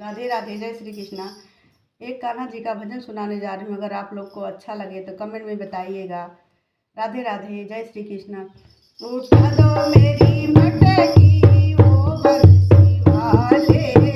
राधे राधे, जय श्री कृष्णा। एक कान्हा जी का भजन सुनाने जा रही हूँ, अगर आप लोग को अच्छा लगे तो कमेंट में बताइएगा। राधे राधे, जय श्री कृष्णा। उठा दो मेरी मटकी ओ बंसी वाले,